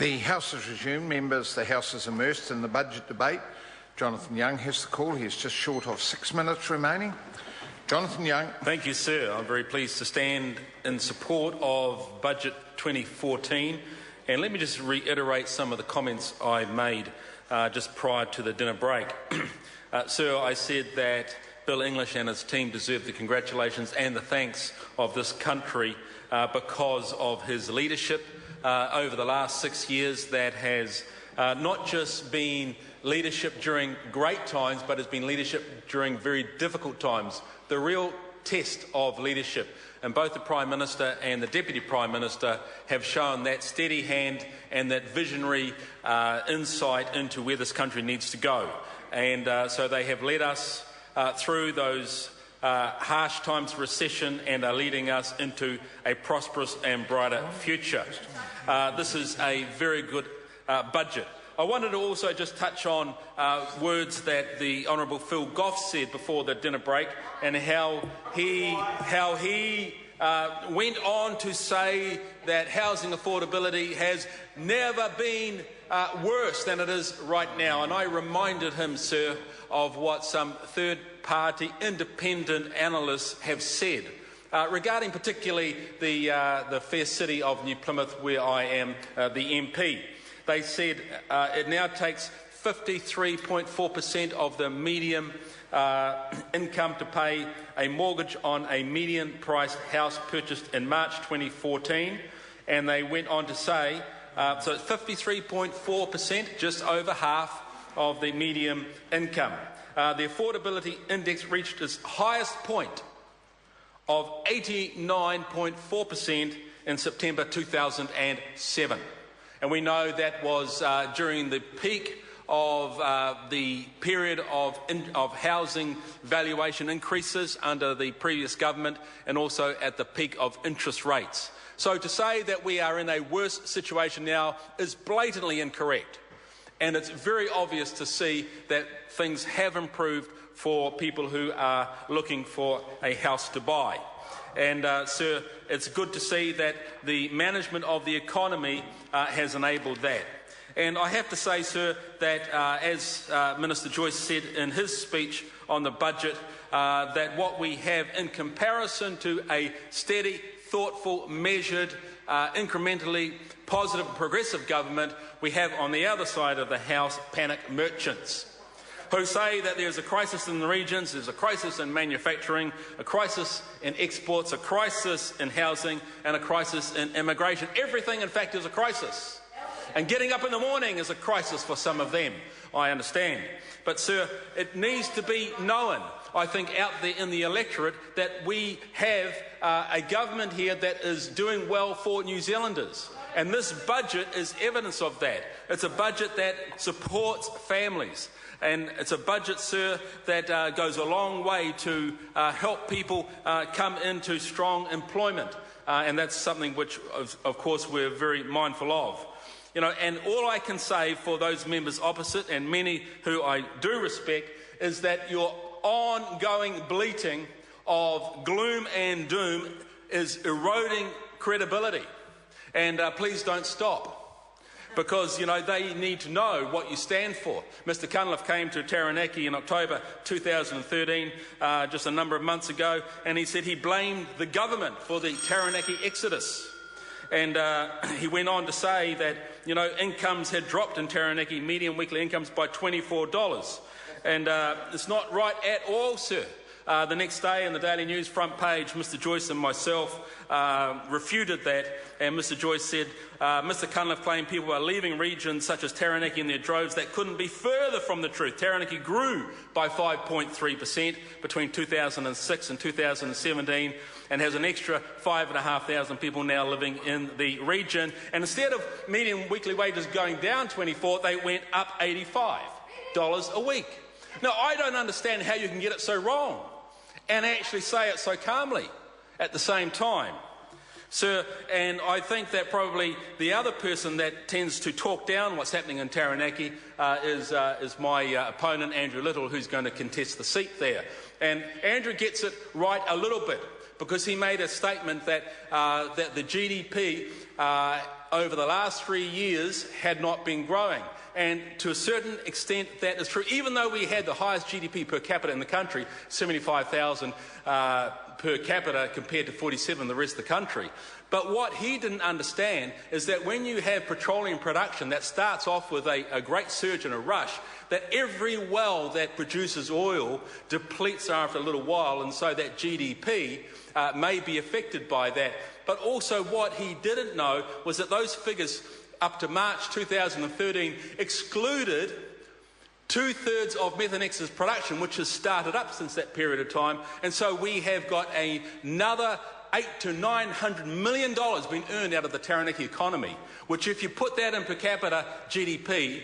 The House has resumed. Members, the House is immersed in the budget debate. Jonathan Young has the call. He is just short of 6 minutes remaining. Jonathan Young. Thank you, sir. I'm very pleased to stand in support of Budget 2014. And let me just reiterate some of the comments I made just prior to the dinner break. Sir, I said that Bill English and his team deserve the congratulations and the thanks of this country because of his leadership over the last 6 years that has not just been leadership during great times, but has been leadership during very difficult times. The real test of leadership. And both the Prime Minister and the Deputy Prime Minister have shown that steady hand and that visionary insight into where this country needs to go. And so they have led us through those harsh times of recession and are leading us into a prosperous and brighter future. This is a very good budget. I wanted to also just touch on words that the Honourable Phil Goff said before the dinner break, and how he went on to say that housing affordability has never been worse than it is right now. And I reminded him, sir, of what some third-party independent analysts have said regarding particularly the fair city of New Plymouth, where I am the MP. They said it now takes 53.4% of the median income to pay a mortgage on a median-priced house purchased in March 2014. And they went on to say, so it's 53.4%, just over half of the median income. The affordability index reached its highest point of 89.4% in September 2007. And we know that was during the peak of the period of housing valuation increases under the previous government, and also at the peak of interest rates. So to say that we are in a worse situation now is blatantly incorrect. And it's very obvious to see that things have improved for people who are looking for a house to buy. And, sir, it's good to see that the management of the economy has enabled that. And I have to say, sir, that as Minister Joyce said in his speech on the budget, that what we have in comparison to a steady, thoughtful, measured, incrementally positive, progressive government, we have on the other side of the house panic merchants who say that there's a crisis in the regions, there's a crisis in manufacturing, a crisis in exports, a crisis in housing, and a crisis in immigration. Everything, in fact, is a crisis. And getting up in the morning is a crisis for some of them, I understand. But, sir, it needs to be known, I think, out there in the electorate that we have a government here that is doing well for New Zealanders. And this budget is evidence of that. It's a budget that supports families. And it's a budget, sir, that goes a long way to help people come into strong employment. And that's something which, of course, we're very mindful of. You know, and all I can say for those members opposite, and many who I do respect, is that your ongoing bleating of gloom and doom is eroding credibility. And please don't stop. Because, you know, they need to know what you stand for. Mr Cunliffe came to Taranaki in October 2013, just a number of months ago, and he said he blamed the government for the Taranaki exodus. And he went on to say that, you know, incomes had dropped in Taranaki, median weekly incomes, by $24. And it's not right at all, sir. The next day in the Daily News front page, Mr Joyce and myself refuted that, and Mr Joyce said, Mr Cunliffe claimed people are leaving regions such as Taranaki in their droves. That couldn't be further from the truth. Taranaki grew by 5.3% between 2006 and 2017 and has an extra 5,500 people now living in the region. And instead of median weekly wages going down 24, they went up $85 a week. Now, I don't understand how you can get it so wrong and actually say it so calmly at the same time. Sir, and I think that probably the other person that tends to talk down what's happening in Taranaki is my opponent, Andrew Little, who's going to contest the seat there. And Andrew gets it right a little bit, because he made a statement that, that the GDP over the last 3 years had not been growing. And to a certain extent that is true, even though we had the highest GDP per capita in the country, 75,000 per capita compared to 47 the rest of the country. But what he didn't understand is that when you have petroleum production that starts off with a great surge and a rush, that every well that produces oil depletes after a little while, and so that GDP may be affected by that. But also what he didn't know was that those figures up to March 2013 excluded 2/3 of Methanex's production, which has started up since that period of time. And so we have got another $800 to $900 million being earned out of the Taranaki economy, which, if you put that in per capita GDP,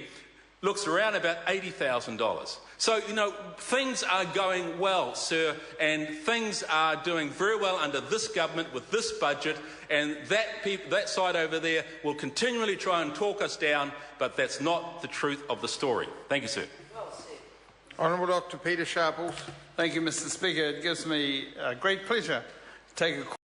looks around about $80,000. So, you know, things are going well, sir, and things are doing very well under this government with this budget, and that side over there will continually try and talk us down, but that's not the truth of the story. Thank you, sir. Well said. Honourable Dr. Peter Sharples. Thank you, Mr. Speaker. It gives me great pleasure to take a